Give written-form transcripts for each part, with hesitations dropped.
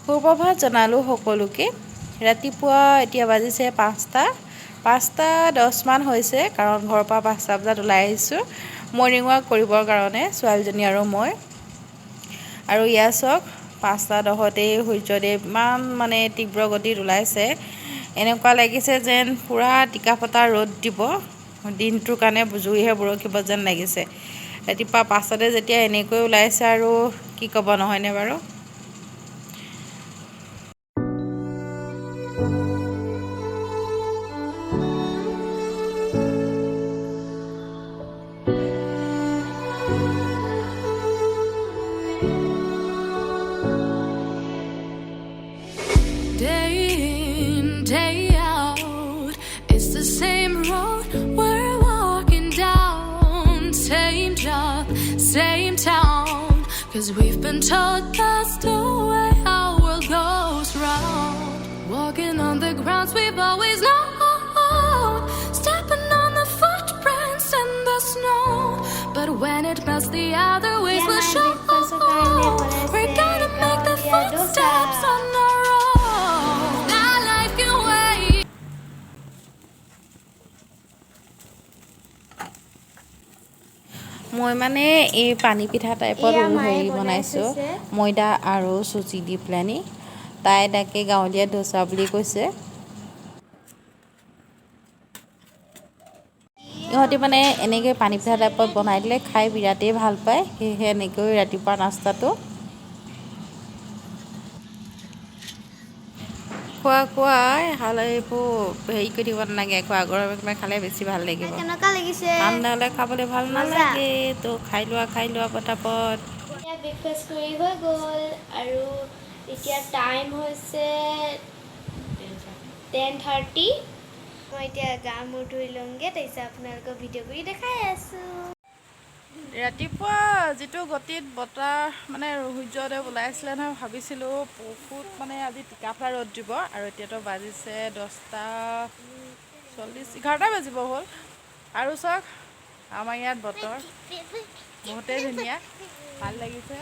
সুপ্ৰভাত জনালোঁ সকলোকে। ৰাতিপুৱা এতিয়া বাজিছে 5:10 মান হৈছে, কাৰণ ঘৰৰ পৰা 5টা বজাত ওলাই আহিছোঁ মৰ্ণিং ৱাক কৰিবৰ কাৰণে, ছোৱালীজনী আৰু মই। আৰু ইয়াৰ চাওক 5:10তেই সূৰ্যদেৱ ইমান মানে তীব্ৰ গতিত ওলাইছে, এনেকুৱা লাগিছে যেন পূৰা টিকাফটা ৰ'দ দিব, দিনটোৰ কাৰণে জুইহে বৰষিব যেন লাগিছে। ৰাতিপুৱা 5টাতে যেতিয়া এনেকৈ ওলাইছে আৰু কি ক'ব, নহয়নে বাৰু? Day in, day out, it's the same road we're walking down. Same job, same town, 'cause we've been told that's the way our world goes round. Walking on the grounds we've always known, stepping on the footprints in the snow. But when it melts, the other ways will show. We're gonna make the footsteps on our own. That life can wait. মই মানে এই পানী পিঠা টাইপত হেৰি বনাইছোঁ, ময়দা আৰু চুজি দি পেলানি। তাই তাকে গাঁৱলীয়া ডোচা বুলি কৈছে। ইহঁতে মানে এনেকৈ পানী পিঠা টাইপত বনাই দিলে খাই বিৰাটেই ভাল পায়, সেয়েহে এনেকৈ ৰাতিপুৱা নাস্তাটো খোৱা এইবোৰ হেৰি কৰি দিব নালাগে, গৰমে গৰমে খালে বেছি ভাল লাগিব। কেনেকুৱা লাগিছে? ঠাণ্ডা হ'লে খাবলৈ ভাল নালাগে, তো খাই লোৱা পটাপট। এতিয়া ব্ৰেকফাষ্ট কৰি হৈ গ'ল আৰু এতিয়া টাইম হৈছে 10:30। মই এতিয়া গা মূৰ ধুই লওঁগৈ, তাৰপিছত আপোনালোকক ভিডিঅ' কৰি দেখাই আছোঁ। ৰাতিপুৱা যিটো গতিত বতাহ মানে সূৰ্যদেৱ ওলাইছিলে নহয়, ভাবিছিলোঁ বহুত মানে আজি টিকাফটা ৰ'দ দিব, আৰু এতিয়াতো বাজিছে 10:40, 11টা বাজিব হ'ল। আৰু চাওক আমাৰ ইয়াত বতৰ বহুতেই ধুনীয়া, ভাল লাগিছে।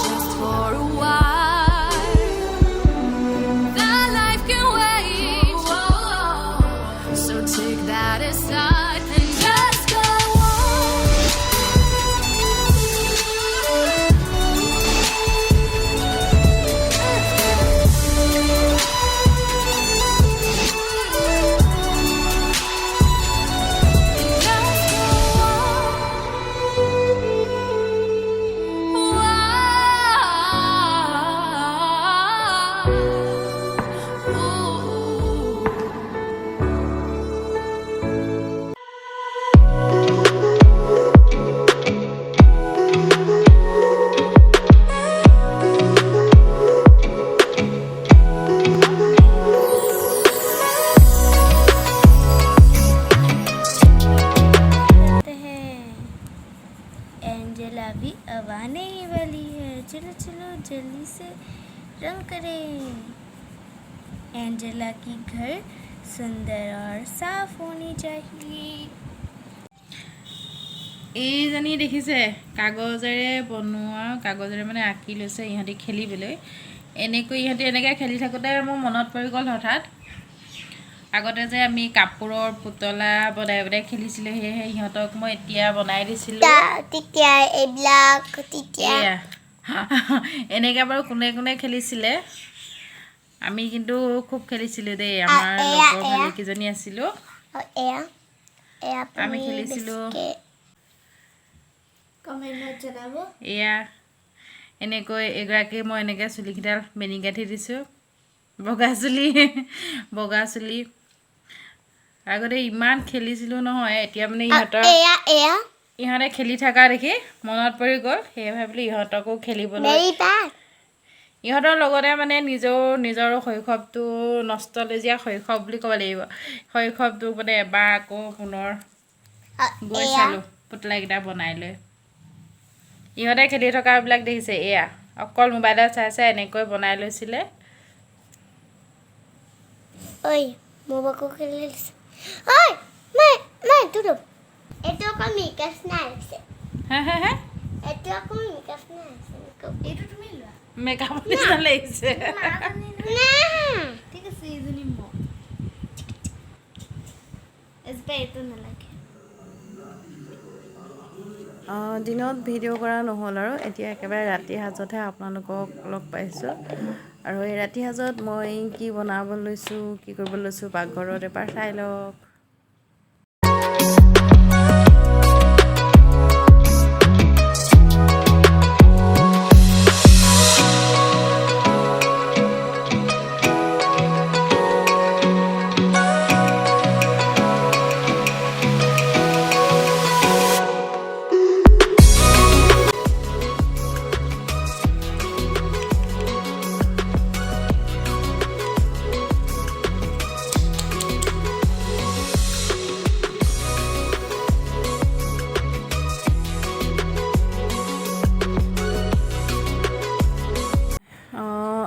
Just for a while, that life can wait. So take that aside and just go Angela भी अब आने ही वाली है, चलो चलो जल्दी से रंग करें। एंजेला की घर सुंदर और साफ होनी चाहिए। এইজনী দেখিছে কাগজেৰে বনোৱা, কাগজেৰে মানে আঁকি লৈছে ইহঁতি খেলিবলৈ। ইহঁতি এনেকৈ খেলি থাকোঁতে মোৰ মনত পৰি গ'ল হঠাৎ, আগতে যে আমি কাপোৰৰ পুতলা বনাই খেলিছিলোঁ, সেয়েহে ইহঁতক মই এতিয়া বনাই দিছিলোঁ। এনেকৈ বাৰু কোনে কোনে খেলিছিলে, আমি কিন্তু খুব খেলিছিলোঁ দেই। আমাৰ লগৰ ভালেকেইজনী আছিলোঁ, আমি খেলিছিলোঁ। এয়া এনেকৈ এগৰাকী মই এনেকৈ চুলিকেইডাল বেনি গাঁঠি দিছোঁ, বগা চুলি। আগতে ইমান খেলিছিলোঁ নহয়, এতিয়া মানে ইহঁতে খেলি থকা দেখি মনত পৰি গ'ল, সেয়ে ভাবিলোঁ ইহঁতকো খেলিবলৈ। ইহঁতৰ লগতে মানে নিজৰ শৈশৱটো, নষ্টলজিয়া শৈশৱ বুলি ক'ব লাগিব। শৈশৱটো মানে এবাৰ আকৌ পুনৰ গৈ চালোঁ পুতলাকেইটা বনাই লৈ। ইহঁতে খেলি থকাবিলাক দেখিছে, এয়া অকল মোবাইলত চাই চাই এনেকৈ বনাই লৈছিলে। Mobaku kelis. Oi, mai tudo. Itu aku mikas nasi. হে Itu aku mikas nasi. Itu তুমি লোৱা। মেকআপ নিচিনা লাগিছে না। ঠিক আছে এইজনী মই। এজপা এইটো নালাগে। দিনত ভিডিঅ' কৰা নহ'ল আৰু এতিয়া একেবাৰে ৰাতি সাজতহে আপোনালোকক লগ পাইছোঁ আৰু এই ৰাতি সাজত মই কি বনাব লৈছোঁ কি কৰিব লৈছোঁ পাকঘৰত এবাৰ চাই লওক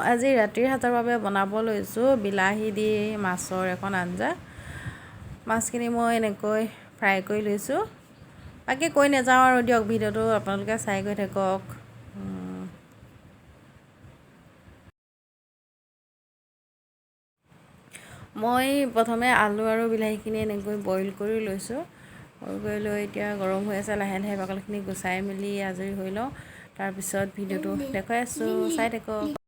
আজি ৰাতিৰ সাজৰ বাবে বনাব লৈছোঁ বিলাহী দি মাছৰ এখন আঞ্জা মাছখিনি মই এনেকৈ ফ্ৰাই কৰি লৈছোঁ বাকী কৈ নাযাওঁ আৰু দিয়ক ভিডিঅ'টো আপোনালোকে চাই গৈ থাকক মই প্ৰথমে আলু আৰু বিলাহীখিনি এনেকৈ বইল কৰি লৈছোঁ বইল কৰি লৈ এতিয়া গৰম হৈ আছে লাহে লাহে বাকলিখিনি গুচাই মেলি আজৰি হৈ লওঁ তাৰপিছত ভিডিঅ'টো দেখুৱাই আছোঁ চাই থাকক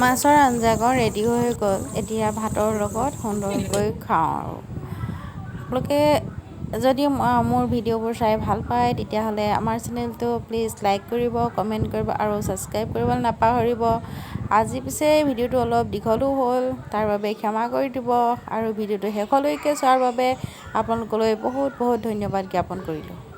মাছৰ আঞ্জাকণ ৰেডি হৈ গ'ল এতিয়া ভাতৰ লগত সুন্দৰকৈ খাওঁ আৰু আপোনালোকে যদি মোৰ ভিডিঅ'বোৰ চাই ভাল পায় তেতিয়াহ'লে আমাৰ চেনেলটো প্লিজ লাইক কৰিব কমেণ্ট কৰিব আৰু ছাবস্ক্ৰাইব কৰিবলৈ নাপাহৰিব আজি পিছে ভিডিঅ'টো অলপ দীঘলো হ'ল তাৰ বাবে ক্ষমা কৰি দিব আৰু ভিডিঅ'টো শেষলৈকে চোৱাৰ বাবে আপোনালোকলৈ বহুত বহুত ধন্যবাদ জ্ঞাপন কৰিলোঁ